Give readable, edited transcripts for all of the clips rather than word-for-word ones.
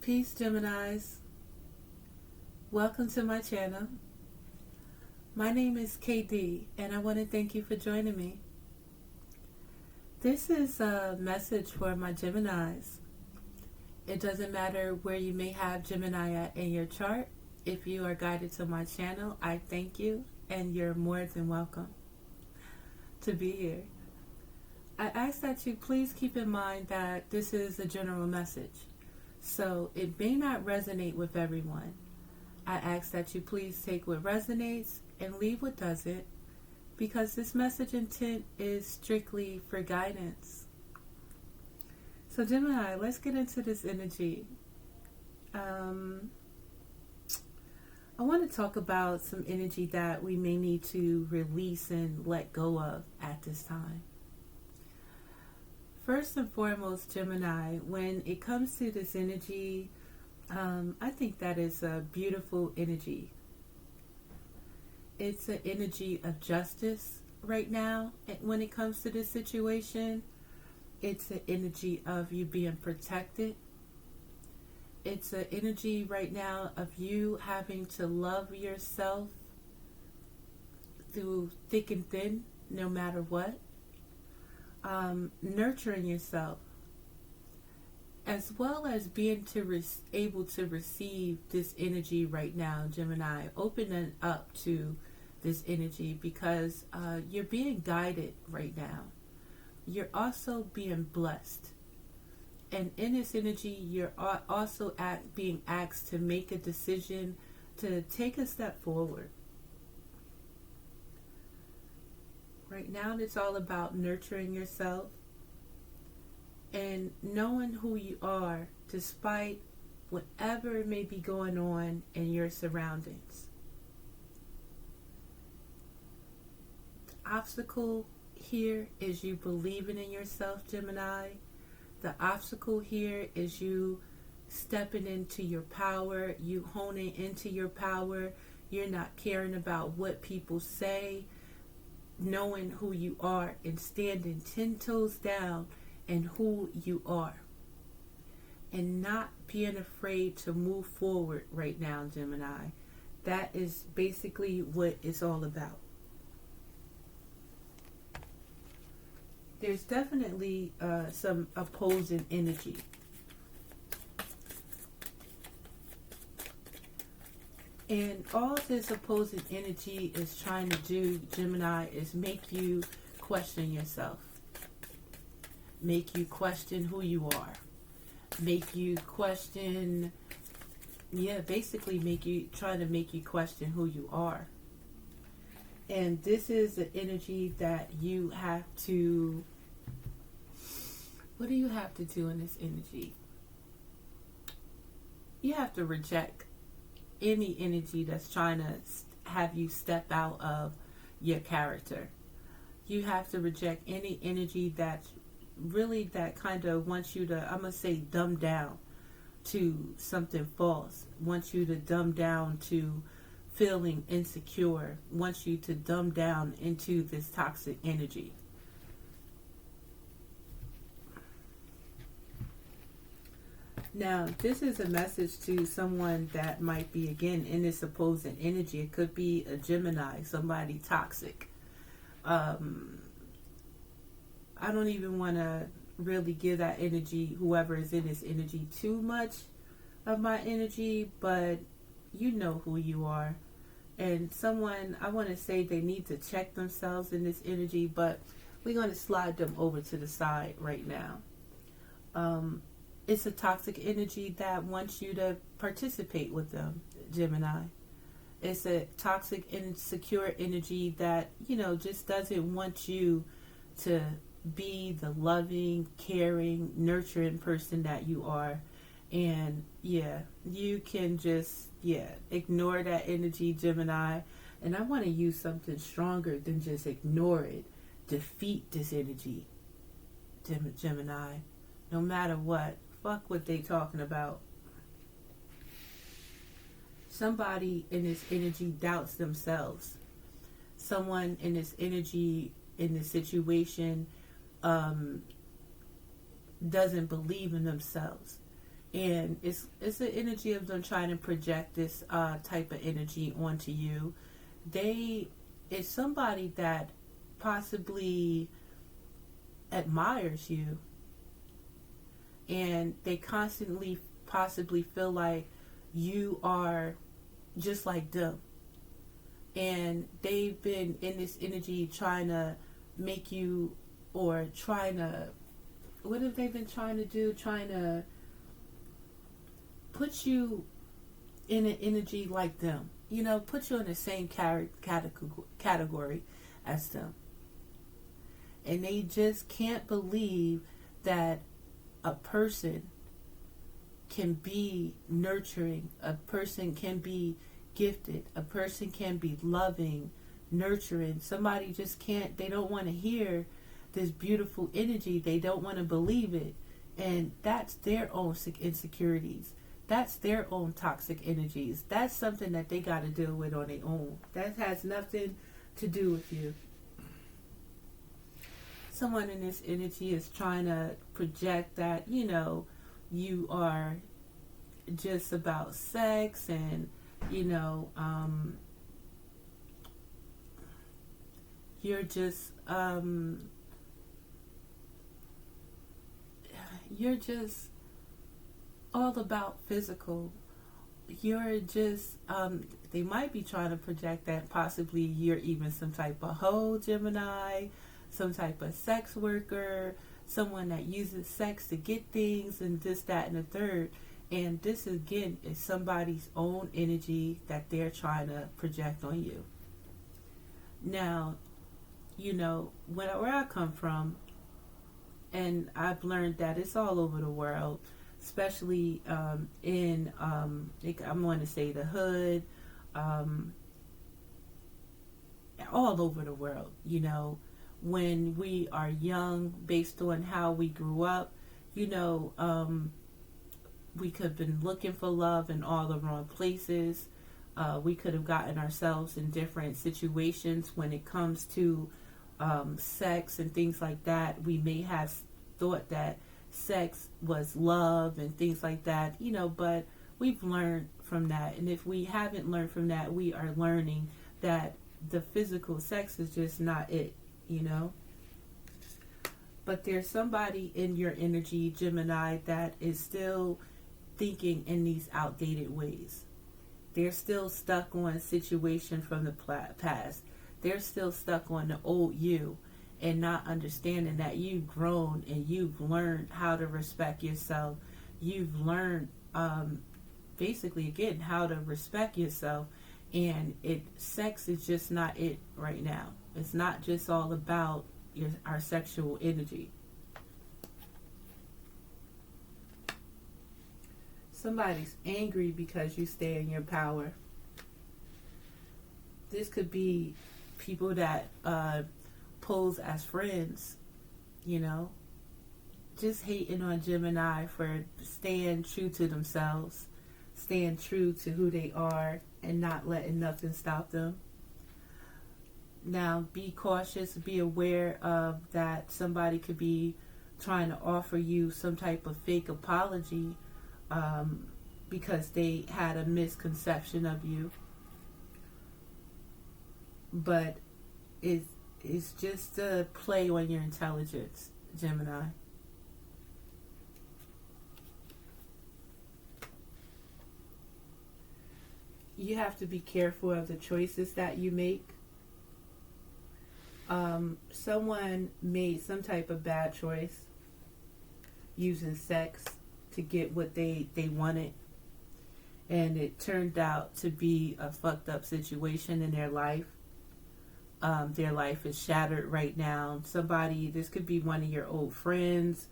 Peace, Geminis. Welcome to my channel. My name is KD, and I want to thank you for joining me. This is a message for my Geminis. It doesn't matter where you may have Gemini at in your chart. If you are guided to my channel, I thank you, and you're more than welcome to be here. I ask that you please keep in mind that this is a general message, so it may not resonate with everyone. I ask that you please take what resonates and leave what doesn't, because this message intent is strictly for guidance. So Gemini, let's get into this energy. I want to talk about some energy that we may need to release and let go of at this time. First and foremost, Gemini, when it comes to this energy, I think that is a beautiful energy. It's an energy of justice right now. When it comes to this situation, it's an energy of you being protected. It's an energy right now of you having to love yourself through thick and thin, no matter what. Nurturing yourself, as well as being able to receive this energy right now, Gemini. Opening up to this energy because you're being guided right now. You're also being blessed. And in this energy, you're also being asked to make a decision to take a step forward. Right now, it's all about nurturing yourself and knowing who you are despite whatever may be going on in your surroundings. The obstacle here is you believing in yourself, Gemini. The obstacle here is you stepping into your power, you honing into your power. You're not caring about what people say, knowing who you are and standing 10 toes down in who you are, and not being afraid to move forward right now, Gemini. That is basically what it's all about. There's definitely some opposing energy. And all this opposing energy is trying to do, Gemini, is make you question yourself. Make you question who you are. Make you question, basically trying to make you question who you are. And this is the energy that you have to, what do you have to do in this energy? You have to reject any energy that's trying to have you step out of your character. You have to reject any energy that's really that kind of wants you to, I'm going to say, dumb down to something false, wants you to dumb down to feeling insecure, wants you to dumb down into this toxic energy. Now, this is a message to someone that might be, again, in this opposing energy. It could be a Gemini, somebody toxic. I don't even want to really give that energy, whoever is in this energy, too much of my energy, but you know who you are. And someone, I want to say they need to check themselves in this energy, but we're going to slide them over to the side right now. It's a toxic energy that wants you to participate with them, Gemini. It's a toxic, insecure energy that, just doesn't want you to be the loving, caring, nurturing person that you are. And you can just, ignore that energy, Gemini. And I want to use something stronger than just ignore it. Defeat this energy, Gemini. No matter what. Fuck what they talking about. Somebody in this energy doubts themselves. Someone in this energy, in this situation, doesn't believe in themselves. And it's an energy of them trying to project this type of energy onto you. It's somebody that possibly admires you, and they constantly possibly feel like you are just like them, and they've been in this energy trying to make you, or trying to, what have they been trying to do, trying to put you in an energy like them, put you in the same category as them. And they just can't believe that a person can be nurturing, a person can be gifted, a person can be loving, nurturing. Somebody just can't, they don't want to hear this beautiful energy. They don't want to believe it. And that's their own insecurities. That's their own toxic energies. That's something that they got to deal with on their own. That has nothing to do with you. Someone in this energy is trying to project that, you are just about sex, and, you're just, all about physical. You're just, they might be trying to project that possibly you're even some type of hoe, Gemini, some type of sex worker, someone that uses sex to get things, and this, that, and the third. And this, again, is somebody's own energy that they're trying to project on you. Now, where I come from, and I've learned that it's all over the world, especially in, I'm going to say the hood, all over the world, when we are young, based on how we grew up, we could have been looking for love in all the wrong places. We could have gotten ourselves in different situations when it comes to sex and things like that. We may have thought that sex was love and things like that, but we've learned from that. And if we haven't learned from that, we are learning that the physical sex is just not it. But there's somebody in your energy, Gemini, that is still thinking in these outdated ways. They're still stuck on a situation from the past. They're still stuck on the old you, and not understanding that you've grown and you've learned how to respect yourself. You've learned, basically, again, how to respect yourself. And sex is just not it right now. It's not just all about our sexual energy. Somebody's angry because you stay in your power. This could be people that pose as friends, just hating on Gemini for staying true to themselves, staying true to who they are, and not letting nothing stop them. Now, be cautious, be aware of that somebody could be trying to offer you some type of fake apology because they had a misconception of you. But it's just a play on your intelligence, Gemini. You have to be careful of the choices that you make. Someone made some type of bad choice using sex to get what they wanted, and it turned out to be a fucked up situation in their life. Their life is shattered right now. This could be one of your old friends.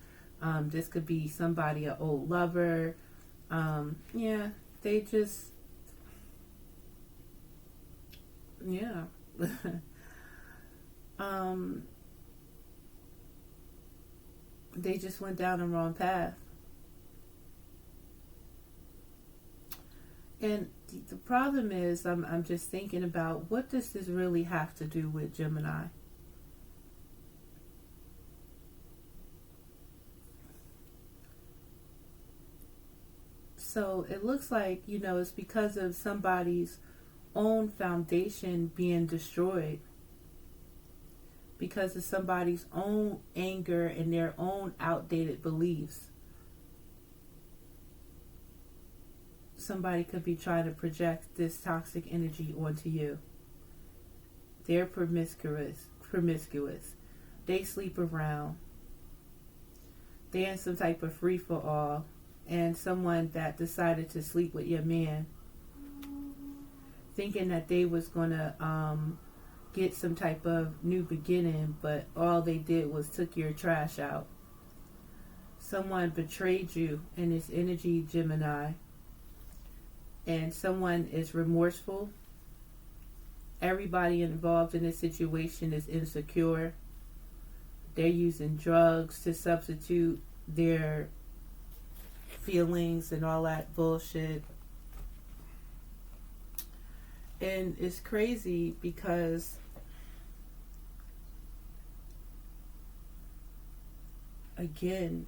This could be somebody, an old lover. They just, they just went down the wrong path. And the problem is, I'm just thinking about, what does this really have to do with Gemini? So it looks like, it's because of somebody's own foundation being destroyed, because of somebody's own anger and their own outdated beliefs. Somebody could be trying to project this toxic energy onto you. They're promiscuous. They sleep around. They're in some type of free for all. And someone that decided to sleep with your man, thinking that they was gonna get some type of new beginning, but all they did was took your trash out. Someone betrayed you in this energy, Gemini. And someone is remorseful. Everybody involved in this situation is insecure. They're using drugs to substitute their feelings and all that bullshit. And it's crazy because again,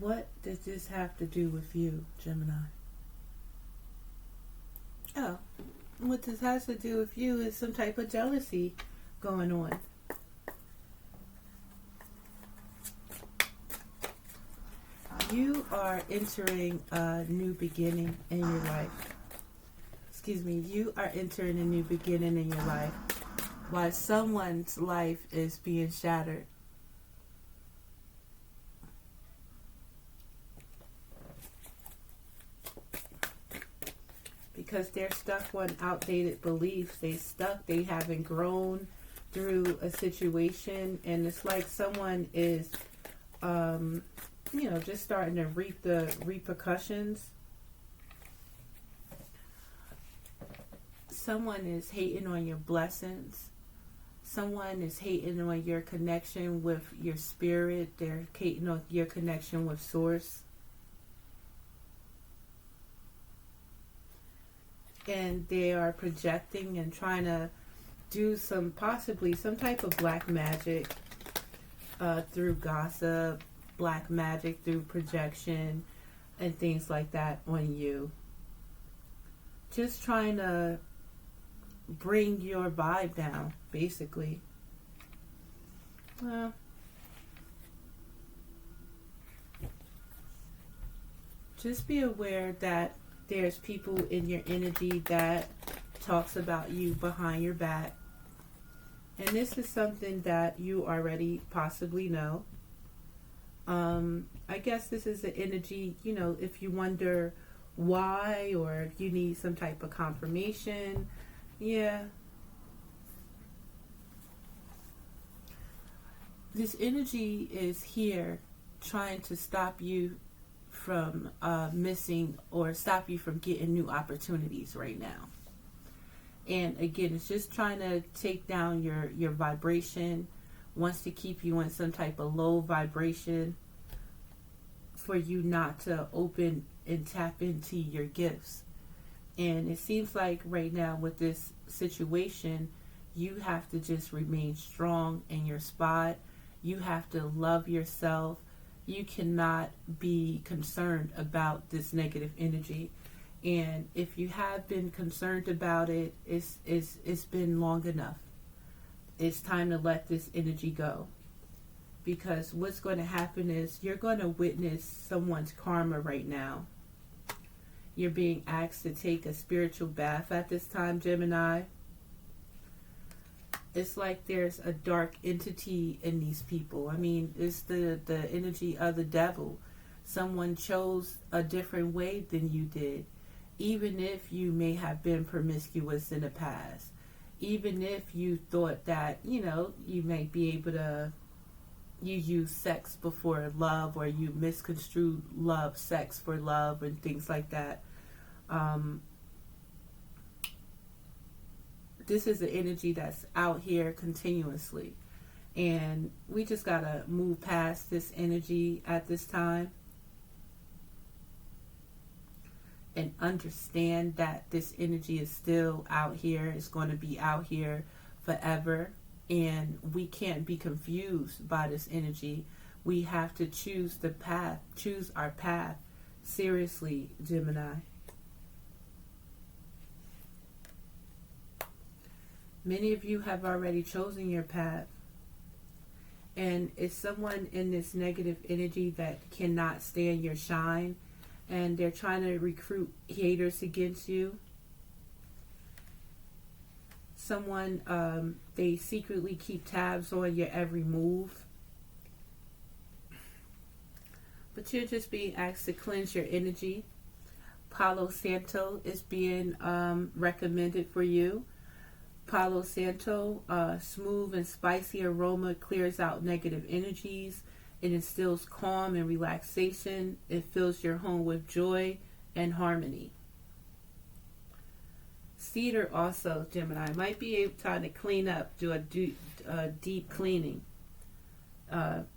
what does this have to do with you, Gemini? Oh, what this has to do with you is some type of jealousy going on. You are entering a new beginning in your life. You are entering a new beginning in your life while someone's life is being shattered. Because they're stuck on outdated beliefs. They haven't grown through a situation, and it's like someone is just starting to reap the repercussions. Someone is hating on your blessings. Someone is hating on your connection with your spirit. They're hating on your connection with Source. And they are projecting and trying to do possibly some type of black magic through gossip, black magic through projection, and things like that on you. Just trying to bring your vibe down, basically. Just be aware that there's people in your energy that talks about you behind your back. And this is something that you already possibly know. I guess this is the energy, if you wonder why, or if you need some type of confirmation. Yeah. This energy is here trying to stop you from missing, or stop you from getting new opportunities right now. And again, it's just trying to take down your vibration, wants to keep you in some type of low vibration for you not to open and tap into your gifts. And it seems like right now with this situation, you have to just remain strong in your spot. You have to love yourself. You cannot be concerned about this negative energy. And if you have been concerned about it, it's been long enough. It's time to let this energy go. Because what's going to happen is you're going to witness someone's karma right now. You're being asked to take a spiritual bath at this time, Gemini. It's like there's a dark entity in these people. I mean, it's the energy of the devil. Someone chose a different way than you did. Even if you may have been promiscuous in the past. Even if you thought that, you might be able to, you use sex before love, or you misconstrued sex for love, and things like that. This is the energy that's out here continuously. And we just got to move past this energy at this time. And understand that this energy is still out here. It's going to be out here forever. And we can't be confused by this energy. We have to choose our path. seriously, Gemini. Many of you have already chosen your path. And it's someone in this negative energy that cannot stand your shine. And they're trying to recruit haters against you. Someone, they secretly keep tabs on your every move. But you're just being asked to cleanse your energy. Palo Santo is being recommended for you. Palo Santo, smooth and spicy aroma, clears out negative energies. It instills calm and relaxation. It fills your home with joy and harmony. Cedar also, Gemini, might be trying to clean up, do a deep cleaning.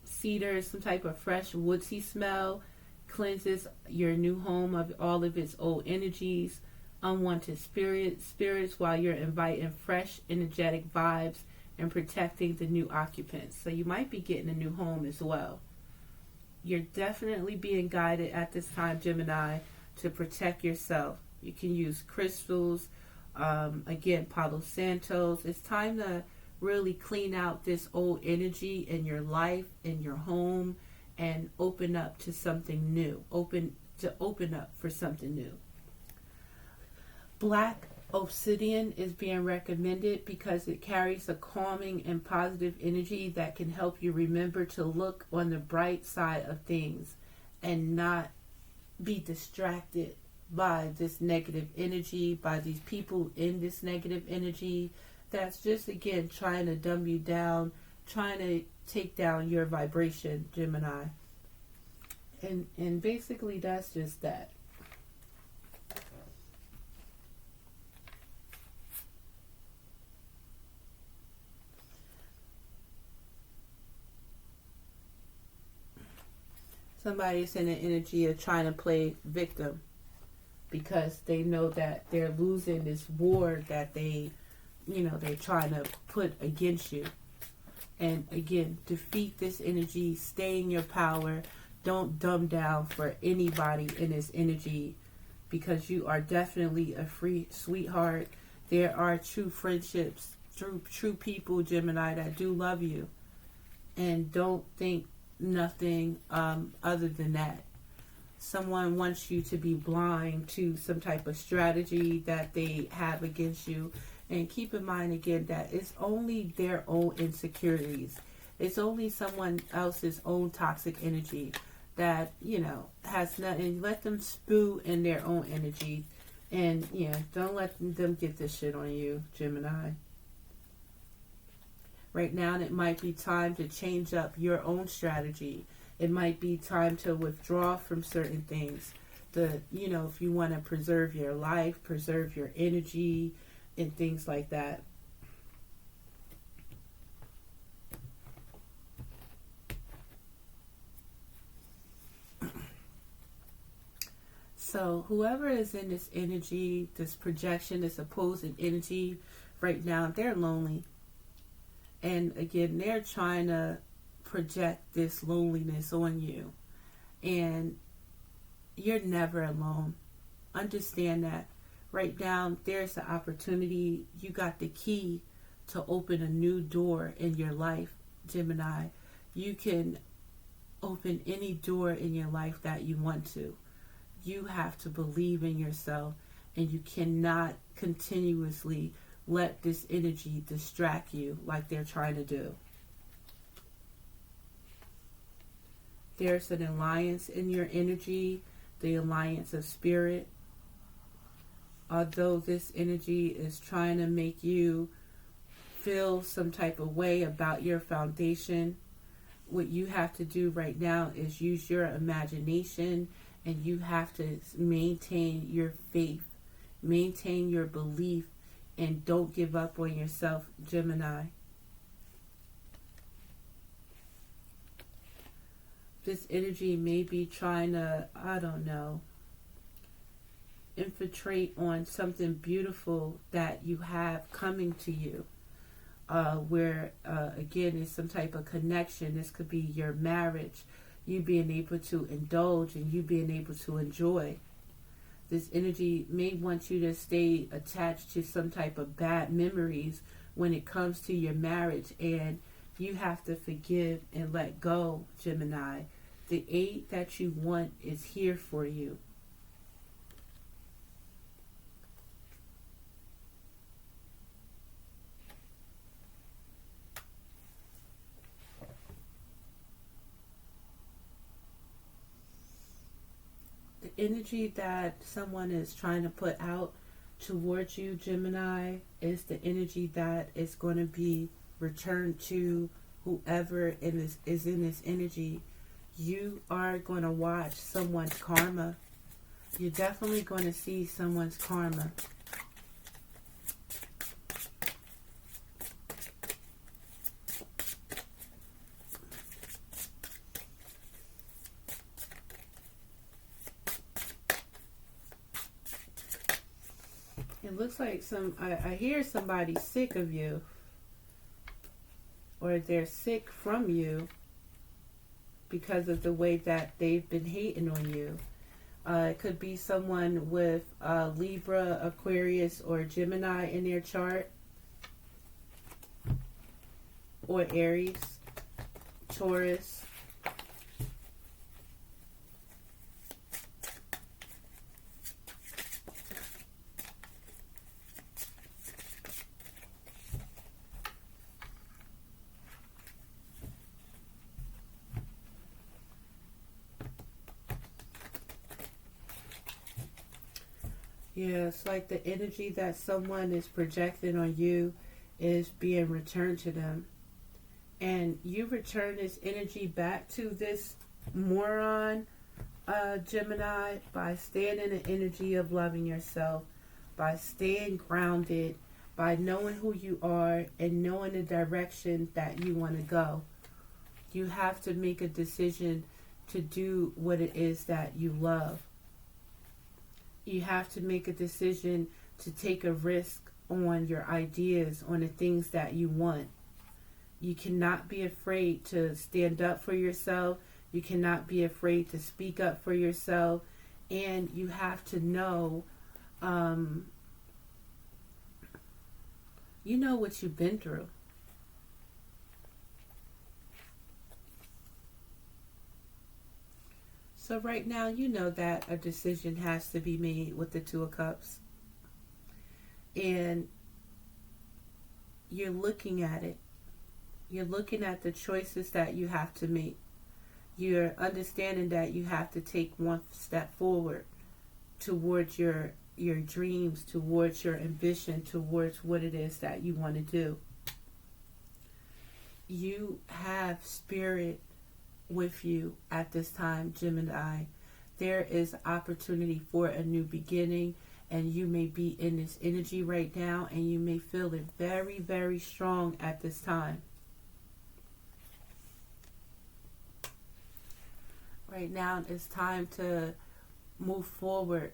Cedar is some type of fresh, woodsy smell, cleanses your new home of all of its old energies, unwanted spirits while you're inviting fresh, energetic vibes and protecting the new occupants. So you might be getting a new home as well. You're definitely being guided at this time, Gemini, to protect yourself. You can use crystals, again, Palo Santos. It's time to really clean out this old energy in your life, in your home, and open up to something new. Open up for something new. Black obsidian is being recommended because it carries a calming and positive energy that can help you remember to look on the bright side of things and not be distracted by this negative energy, by these people in this negative energy that's just, again, trying to dumb you down, trying to take down your vibration, Gemini. And basically that's just that. Somebody's in an energy of trying to play victim because they know that they're losing this war that they're trying to put against you. And again, defeat this energy, stay in your power. Don't dumb down for anybody in this energy because you are definitely a free sweetheart. There are true friendships, true people, Gemini, that do love you. And don't think nothing other than that. Someone wants you to be blind to some type of strategy that they have against you. And keep in mind again that it's only their own insecurities. It's only someone else's own toxic energy that, has nothing. Let them spew in their own energy. And don't let them get this shit on you, Gemini. Right now, it might be time to change up your own strategy. It might be time to withdraw from certain things. If you want to preserve your life, preserve your energy, and things like that. So whoever is in this energy, this projection, this opposing energy right now, they're lonely. And again, they're trying to project this loneliness on you. And you're never alone. Understand that. Right now, there's the opportunity. You got the key to open a new door in your life, Gemini. You can open any door in your life that you want to. You have to believe in yourself, and you cannot continuously let this energy distract you like they're trying to do. There's an alliance in your energy, the alliance of spirit. Although this energy is trying to make you feel some type of way about your foundation, what you have to do right now is use your imagination, and you have to maintain your faith, maintain your belief, and don't give up on yourself, Gemini. This energy may be trying to, infiltrate on something beautiful that you have coming to you. Where, again, is some type of connection. This could be your marriage. you being able to indulge and you being able to enjoy. This energy may want you to stay attached to some type of bad memories when it comes to your marriage, and you have to forgive and let go, Gemini. The aid that you want is here for you. The energy that someone is trying to put out towards you, Gemini, is the energy that is going to be returned to whoever is in this energy. You are going to watch someone's karma. You're definitely going to see someone's karma. It looks like I hear somebody sick of you, or they're sick from you because of the way that they've been hating on you. It could be someone with Libra, Aquarius, or Gemini in their chart, or Aries, Taurus. Yeah, it's like the energy that someone is projecting on you is being returned to them. And you return this energy back to this moron, Gemini, by staying in the energy of loving yourself, by staying grounded, by knowing who you are and knowing the direction that you want to go. You have to make a decision to do what it is that you love. You have to make a decision to take a risk on your ideas, on the things that you want. You cannot be afraid to stand up for yourself. You cannot be afraid to speak up for yourself. And you have to know, you know what you've been through. So right now, you know that a decision has to be made with the Two of Cups. And you're looking at it. You're looking at the choices that you have to make. You're understanding that you have to take one step forward towards your dreams, towards your ambition, towards what it is that you want to do. You have spirit with you at this time, Gemini. There is opportunity for a new beginning, and you may be in this energy right now, and you may feel it very, very strong at this time. Right now, it's time to move forward.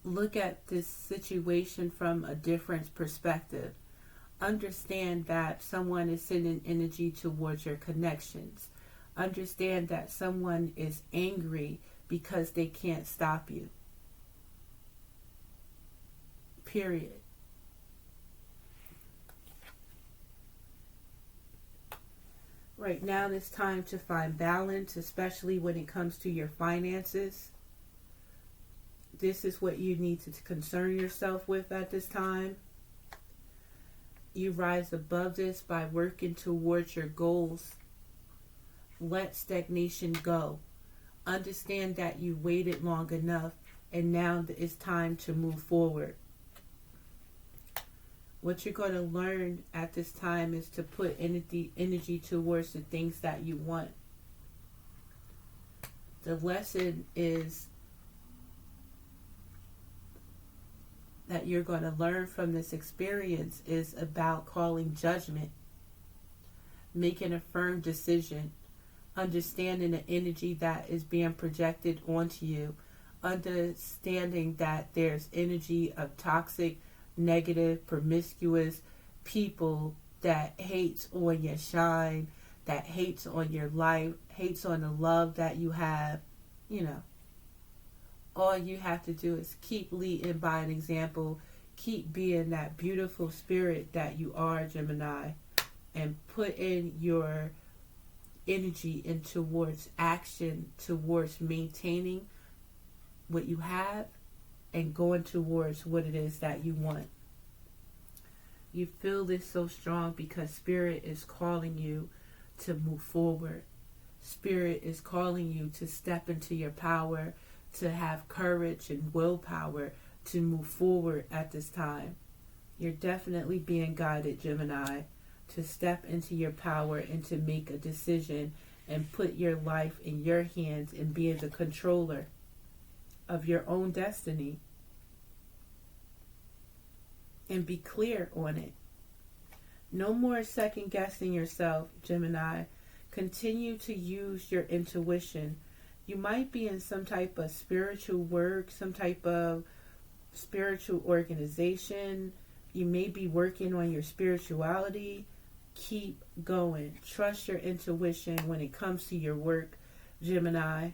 Look at this situation from a different perspective. Understand that someone is sending energy towards your connections. Understand that someone is angry because they can't stop you. Period. Right now, it's time to find balance, especially when it comes to your finances. This is what you need to concern yourself with at this time. You rise above this by working towards your goals. Let stagnation go. Understand that you waited long enough, and now it's time to move forward. What you're going to learn at this time is to put energy towards the things that you want. The lesson is that you're going to learn from this experience is about calling judgment, making a firm decision, understanding the energy that is being projected onto you, understanding that there's energy of toxic, negative, promiscuous people that hates on your shine, that hates on your life, hates on the love that you have, you know, all you have to do is keep leading by an example. Keep being that beautiful spirit that you are, Gemini, and put in your energy in towards action, towards maintaining what you have and going towards what it is that you want. You feel this so strong because Spirit is calling you to move forward. Spirit is calling you to step into your power, to have courage and willpower to move forward at this time. You're definitely being guided, Gemini, to step into your power and to make a decision and put your life in your hands and be the controller of your own destiny. And be clear on it. No more second guessing yourself, Gemini. Continue to use your intuition. You might be in some type of spiritual work, some type of spiritual organization. You may be working on your spirituality. Keep going. Trust your intuition when it comes to your work, Gemini.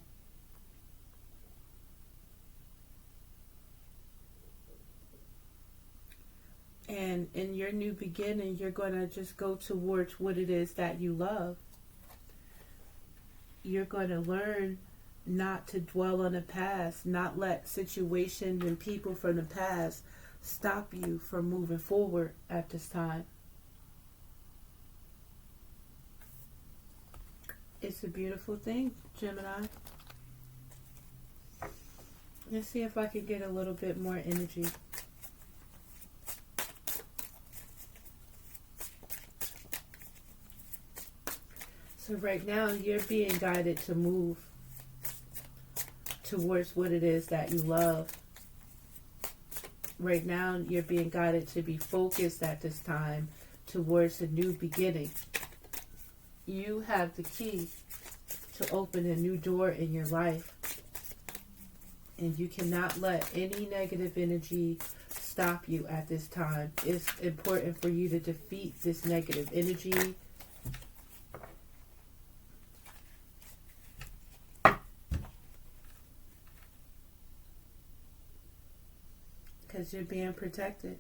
And in your new beginning, you're going to just go towards what it is that you love. You're going to learn not to dwell on the past, not let situations and people from the past stop you from moving forward at this time. It's a beautiful thing, Gemini. Let's see if I can get a little bit more energy. So right now, you're being guided to move towards what it is that you love. Right now, you're being guided to be focused at this time towards a new beginning. You have the key to open a new door in your life. And you cannot let any negative energy stop you at this time. It's important for you to defeat this negative energy. Because you're being protected.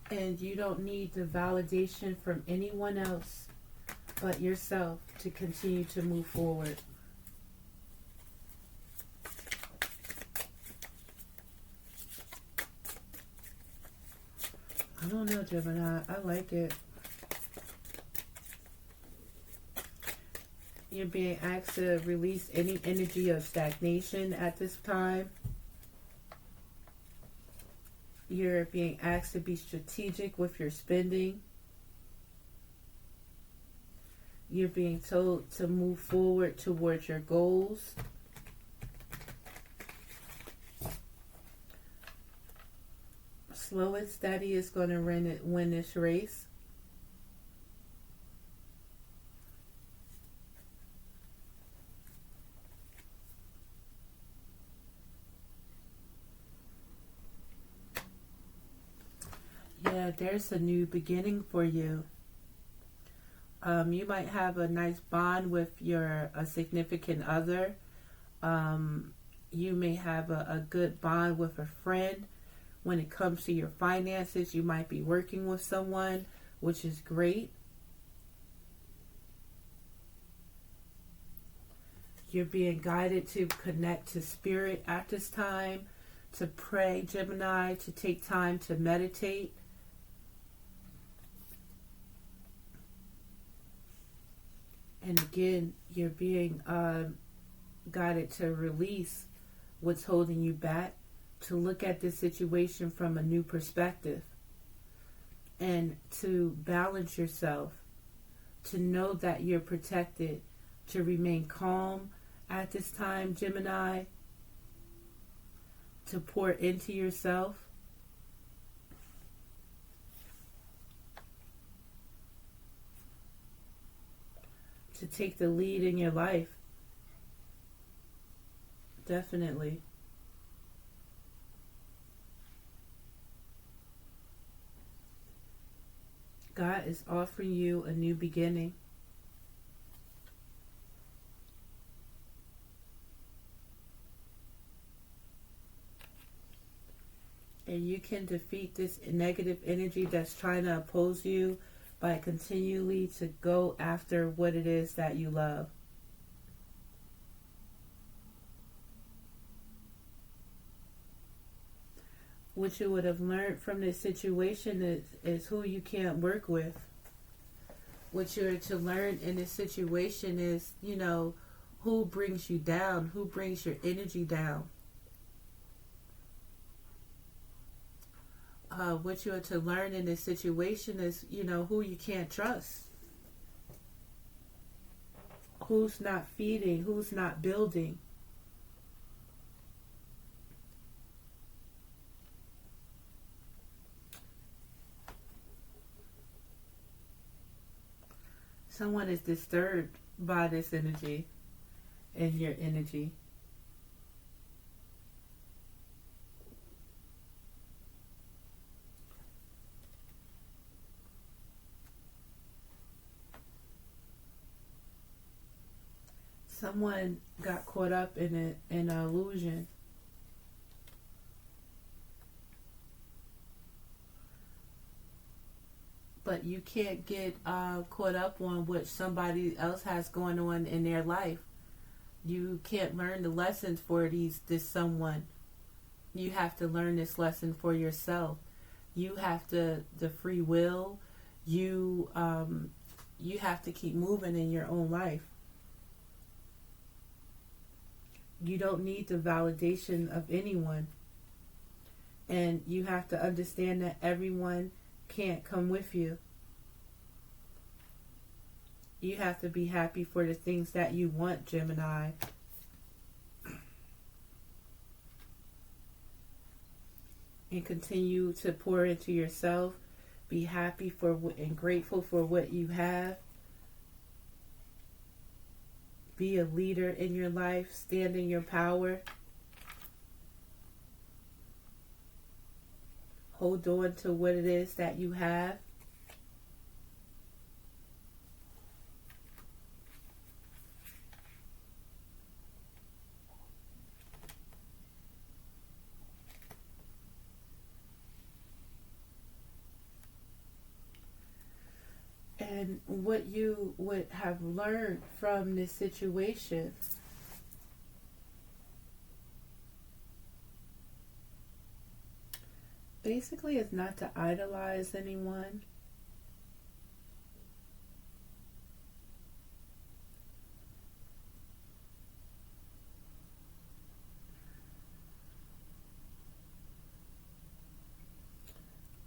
And you don't need the validation from anyone else but yourself to continue to move forward. I don't know, Gemini. I like it. You're being asked to release any energy of stagnation at this time. You're being asked to be strategic with your spending. You're being told to move forward towards your goals. Slow and steady is going to win this race. Yeah, there's a new beginning for you. You might have a nice bond with a significant other. You may have a good bond with a friend. When it comes to your finances, you might be working with someone, which is great. You're being guided to connect to spirit at this time, to pray, Gemini, to take time to meditate. And again, you're being guided to release what's holding you back, to look at this situation from a new perspective, and to balance yourself, to know that you're protected, to remain calm at this time, Gemini, to pour into yourself. To take the lead in your life. Definitely. that is offering you a new beginning. And you can defeat this negative energy that's trying to oppose you by continually to go after what it is that you love. What you would have learned from this situation is who you can't work with. What you're to learn in this situation is, who brings you down, who brings your energy down. What you're to learn in this situation is, who you can't trust. Who's not feeding, who's not building. Someone is disturbed by this energy and your energy. Someone got caught up in an illusion. But you can't get caught up on what somebody else has going on in their life. You can't learn the lessons for this someone. You have to learn this lesson for yourself. You have the free will. You have to keep moving in your own life. You don't need the validation of anyone. And you have to understand that everyone can't come with you. You have to be happy for the things that you want, Gemini. And continue to pour into yourself. Be happy for and grateful for what you have. Be a leader in your life. Stand in your power. Hold on to what it is that you have. And what you would have learned from this situation basically is not to idolize anyone.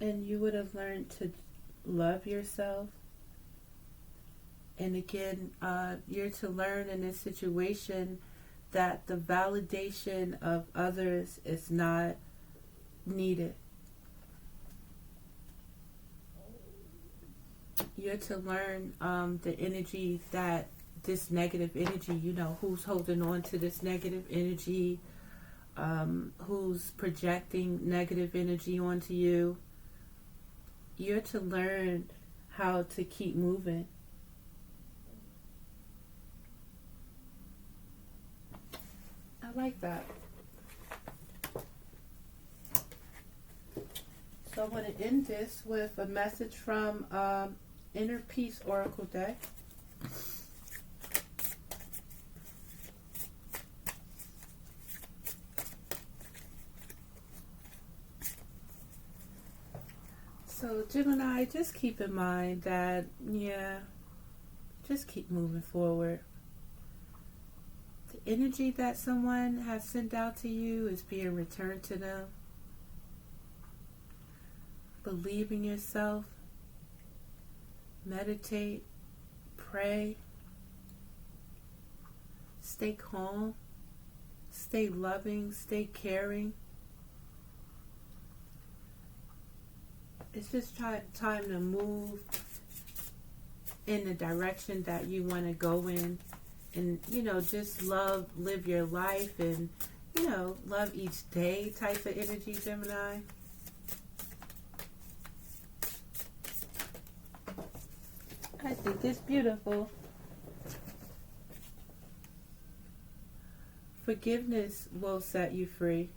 And you would have learned to love yourself. And again, you're to learn in this situation that the validation of others is not needed. You're to learn the energy that this negative energy, who's holding on to this negative energy, who's projecting negative energy onto you. You're to learn how to keep moving. I like that. So I'm going to end this with a message from Inner Peace Oracle deck. So Gemini, just keep in mind that, just keep moving forward. The energy that someone has sent out to you is being returned to them. Believe in yourself. Meditate. Pray. Stay calm. Stay loving. Stay caring. It's just time to move in the direction that you want to go in. And, just live your life and, love each day type of energy, Gemini. think it's beautiful. Forgiveness will set you free.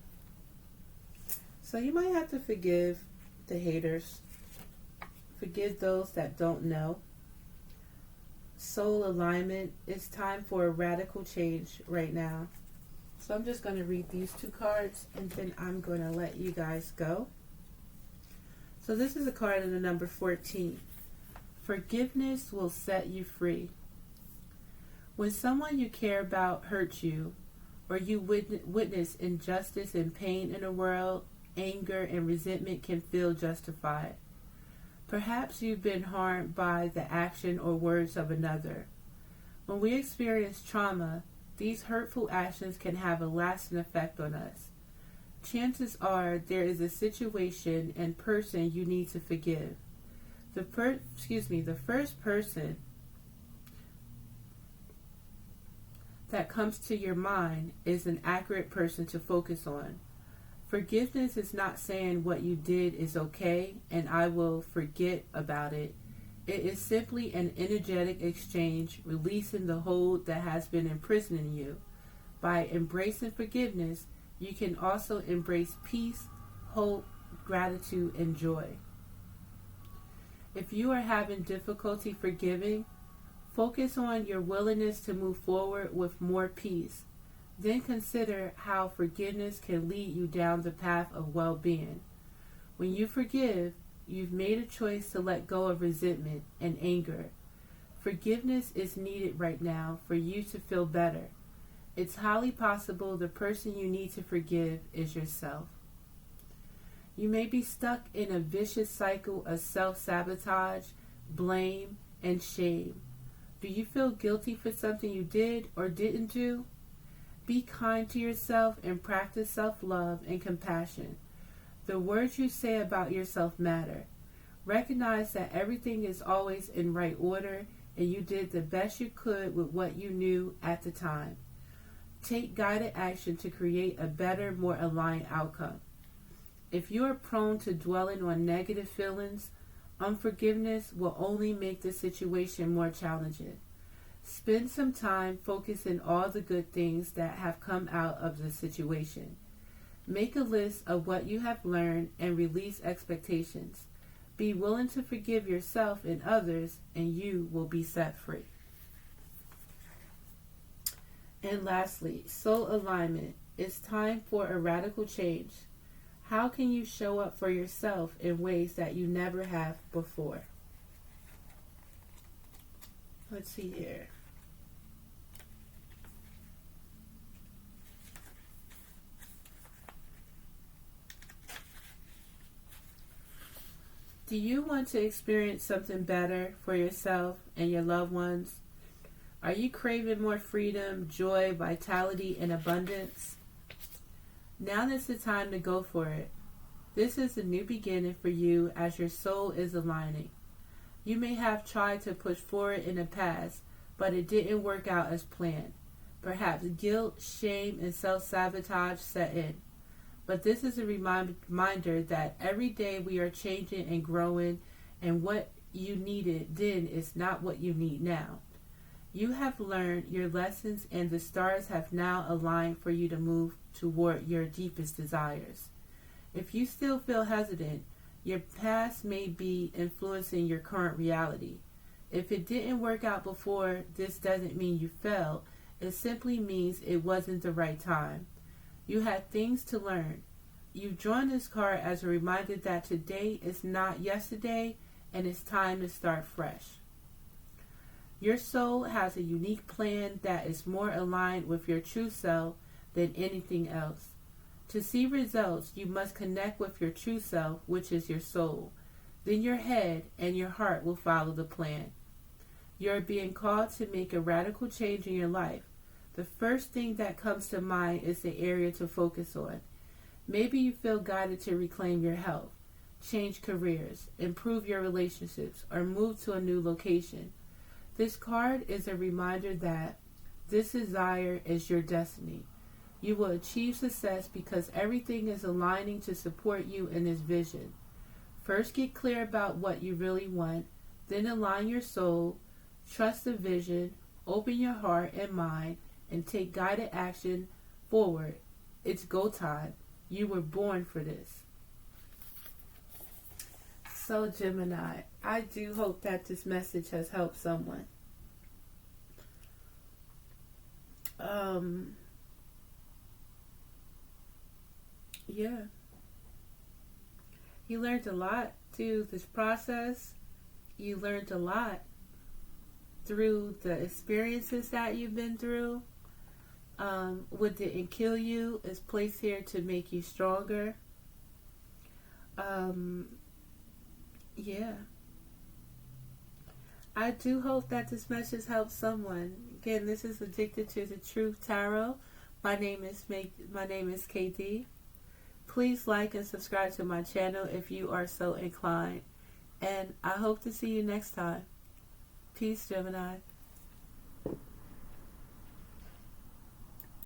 So you might have to forgive the haters. Forgive those that don't know. Soul alignment. It's time for a radical change right now. So I'm just going to read these two cards and then I'm going to let you guys go. So this is a card in the number 14. Forgiveness will set you free. When someone you care about hurts you, or you witness injustice and pain in the world, anger and resentment can feel justified. Perhaps you've been harmed by the action or words of another. When we experience trauma, these hurtful actions can have a lasting effect on us. Chances are there is a situation and person you need to forgive. The first person that comes to your mind is an accurate person to focus on. Forgiveness is not saying what you did is okay and I will forget about it. It is simply an energetic exchange, releasing the hold that has been imprisoning you. By embracing forgiveness, you can also embrace peace, hope, gratitude, and joy. If you are having difficulty forgiving, focus on your willingness to move forward with more peace. Then consider how forgiveness can lead you down the path of well-being. When you forgive, you've made a choice to let go of resentment and anger. Forgiveness is needed right now for you to feel better. It's highly possible the person you need to forgive is yourself. You may be stuck in a vicious cycle of self-sabotage, blame, and shame. Do you feel guilty for something you did or didn't do? Be kind to yourself and practice self-love and compassion. The words you say about yourself matter. Recognize that everything is always in right order and you did the best you could with what you knew at the time. Take guided action to create a better, more aligned outcome. If you are prone to dwelling on negative feelings, unforgiveness will only make the situation more challenging. Spend some time focusing on all the good things that have come out of the situation. Make a list of what you have learned and release expectations. Be willing to forgive yourself and others, and you will be set free. And lastly, soul alignment. It's time for a radical change. How can you show up for yourself in ways that you never have before? Let's see here. Do you want to experience something better for yourself and your loved ones? Are you craving more freedom, joy, vitality, and abundance? Now is the time to go for it. This is a new beginning for you as your soul is aligning. You may have tried to push forward in the past, but it didn't work out as planned. Perhaps guilt, shame, and self-sabotage set in. But this is a reminder that every day we are changing and growing, and what you needed then is not what you need now. You have learned your lessons, and the stars have now aligned for you to move toward your deepest desires. If you still feel hesitant, your past may be influencing your current reality. If it didn't work out before, this doesn't mean you failed. It simply means it wasn't the right time. You had things to learn. You've drawn this card as a reminder that today is not yesterday and it's time to start fresh. Your soul has a unique plan that is more aligned with your true self than anything else. To see results, you must connect with your true self, which is your soul. Then your head and your heart will follow the plan. You are being called to make a radical change in your life. The first thing that comes to mind is the area to focus on. Maybe you feel guided to reclaim your health, change careers, improve your relationships, or move to a new location. This card is a reminder that this desire is your destiny. You will achieve success because everything is aligning to support you in this vision. First, get clear about what you really want, then align your soul Trust the vision, open your heart and mind, and take guided action forward. It's go time. You were born for this. So Gemini, I do hope that this message has helped someone. Yeah. You learned a lot through this process. You learned a lot through the experiences that you've been through. What didn't kill you is placed here to make you stronger. Yeah. I do hope that this message helps someone. Again, this is Addicted to the Truth Tarot. My name is KD. Please like and subscribe to my channel if you are so inclined. And I hope to see you next time. Peace, Gemini.